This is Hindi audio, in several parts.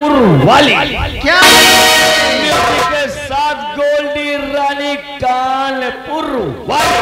वाली क्या म्यूजिक के साथ गोल्डी रानी कानपुर वाली।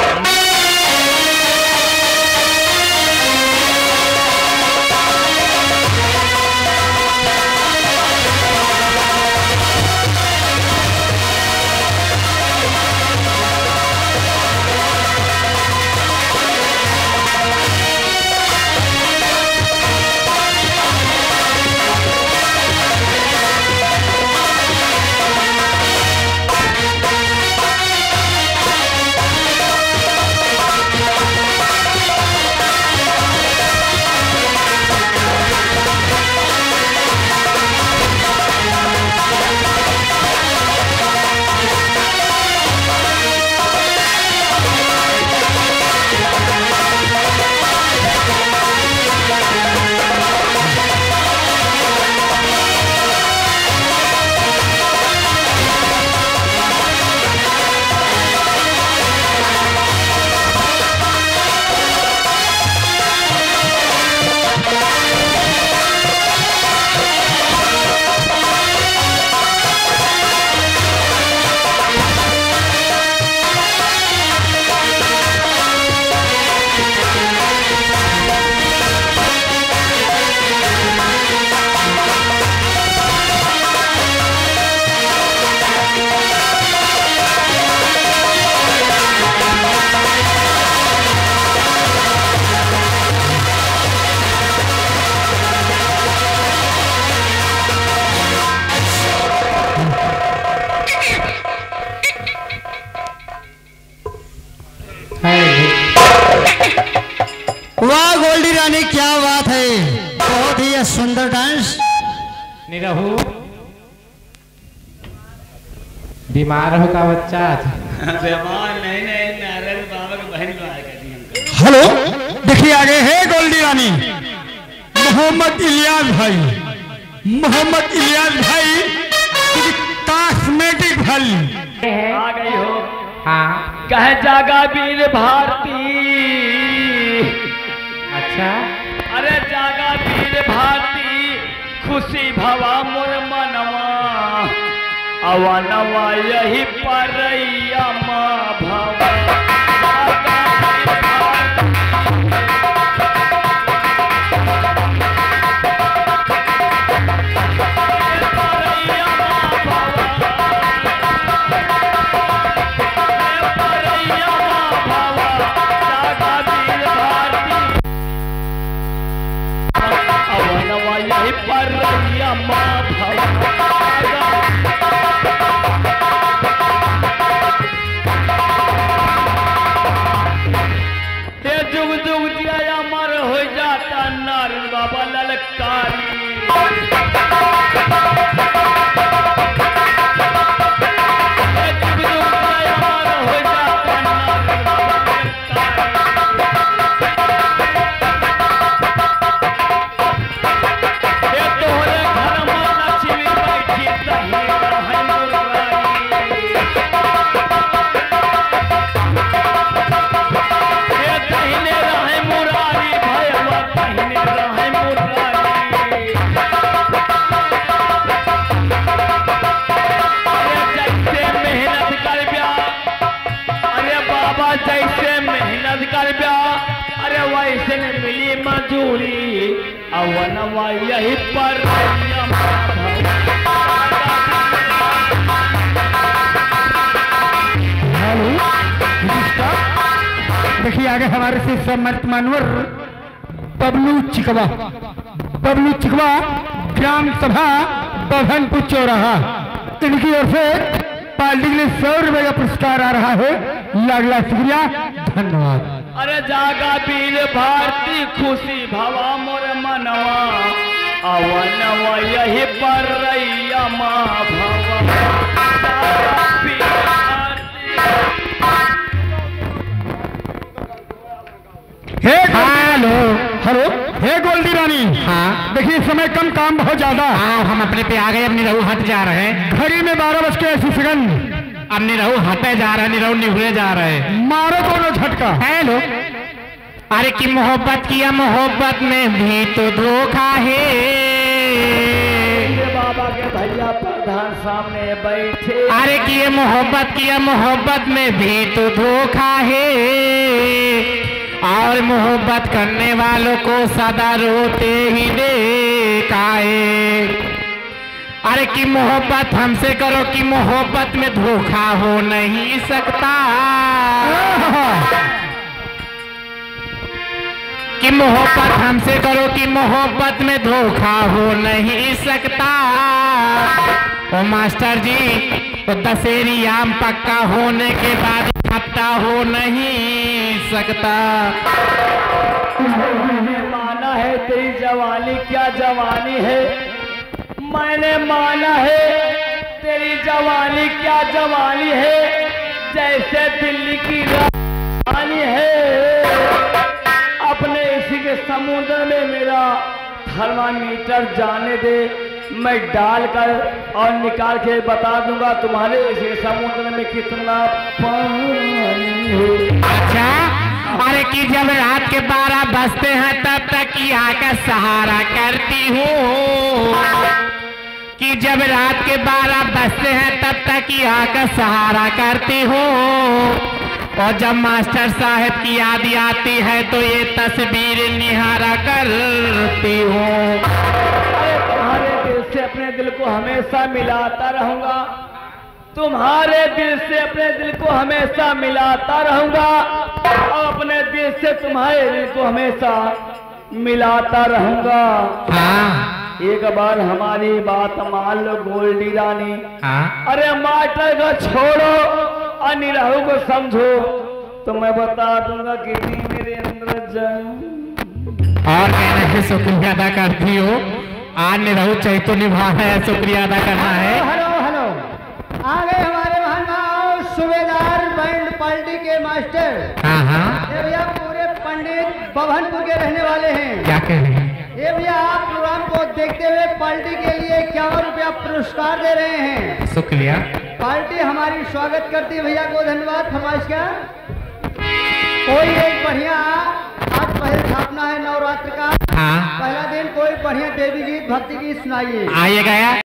वाह गोल्डी रानी, क्या बात है, बहुत ही सुंदर डांस। निरहू बीमार हो का बच्चा बीमार नहीं नहीं, नारायण बाबा की बहन को आया करती हमको। हेलो, देखिए आगे है गोल्डी रानी मोहम्मद इलियास भाई, मोहम्मद इलियास भाई कॉस्मेटिक भाई आ गई हो। हाँ कहे जागा वीर भारती। अच्छा अरे जागा वीर भारती, खुशी भवा मोर मनवा, अवनवा यही परैया माँ भवा। जागा वीर भारती, परैया माँ भवा, परैया माँ भवा, जागा वीर भारती, अवनवा यही परैया माँ भवा। जुग जुग जिया अमर हो जाता नारद बाबा ललकारी। जुग जुग जिया अमर हो जाता नारद बाबा ललकारी। ये तोहरे घर में लक्ष्मी बैठी तही रहे मुरारी। कहीने रहे मुरारी भैया, कहीने रहे मुरारी। अरे जैसे मेहनत कर ब्या, अरे बाबा जैसे मेहनत कर ब्या, अरे वैसे न मिली मजूरी, अवनवा यही पर देखिए आगे हमारे से सम्मानित मानवर बबलू चिकवा, बबलू चिकवा ग्राम सभा बभनपुर चौराहा, इनकी ओर से पार्टी के लिए 100 रुपए का पुरस्कार आ रहा है। लाख लाख शुक्रिया, धन्यवाद। अरे जागा वीर भारती, खुशी भवा मोर मनवा, अवनवा यही परैया माँ भवा। जागा वीर भारती। हेलो हेलो, हे गोल्डी रानी। हाँ देखिए इस समय कम काम बहुत ज्यादा। हाँ हम अपने पे आ गए, अपनी रहू हट जा रहे हैं। घड़ी में 12:80। अब निरहू हटे जा रहे हैं, निरहू निहुरे जा रहे हैं। मारो दोनों झटका। हेलो अरे कि मोहब्बत किया, मोहब्बत में भी तो धोखा है। के भैया प्रधान सामने बैठे। अरे कि ये मोहब्बत किया, मोहब्बत में भी तो धोखा है, और मोहब्बत करने वालों को सदा रोते ही देखा है। अरे कि मोहब्बत हमसे करो कि मोहब्बत में धोखा हो नहीं सकता, कि मोहब्बत हमसे करो कि मोहब्बत में धोखा हो नहीं सकता। ओ मास्टर जी, तो दशहरी आम पक्का होने के बाद खट्टा हो नहीं सकता। मैंने माना है तेरी जवानी क्या जवानी है, मैंने माना है तेरी जवानी क्या जवानी है, जैसे दिल्ली की रानी है। अपने इसी के समुद्र में मेरा थर्मामीटर जाने दे, मैं डालकर और निकाल के बता दूंगा तुम्हारे इसी समुद्र में कितना पानी है। अच्छा, अरे कि जब रात के 12 बजते हैं तब तक यहाँ का सहारा करती हूँ, कि जब रात के 12 बजते हैं तब तक यहाँ का सहारा करती हूँ, और जब मास्टर साहब की याद आती है तो ये तस्वीर निहारा करती हूँ। अरे तुम्हारे दिल से अपने दिल को हमेशा मिलाता रहूंगा, तुम्हारे दिल से अपने दिल को हमेशा मिलाता रहूंगा, और अपने दिल से तुम्हारे दिल को हमेशा मिलाता रहूंगा। हाँ एक बार हमारी बात मान लो गोल्डी रानी। हाँ, अरे मास्टर को छोड़ो और निराहू को समझो, तो मैं बता दूंगा कितनी मेरे अंदर जंग। और कहना है शुक्रिया अदा करती हो, आज निरहु चाहिए तो निभाना है, शुक्रिया अदा करना है। हेलो हेलो, आ गए हमारे महानुभाव सूबेदार बैंड पार्टी के मास्टर। हाँ हाँ, ये भैया पूरे पंडित बभनपुर के रहने वाले हैं। क्या कह रहे हैं? ये भैया आप प्रोग्राम को देखते हुए पार्टी के लिए 51 रुपया पुरस्कार दे रहे हैं। शुक्रिया। पार्टी हमारी स्वागत करती है, भैया को धन्यवाद। फरमाइश का कोई एक बढ़िया, आज पहले स्थापना है नवरात्र का हाँ, पहला दिन, कोई बढ़िया देवी गीत भक्ति गीत सुनाइए। आइएगा यार।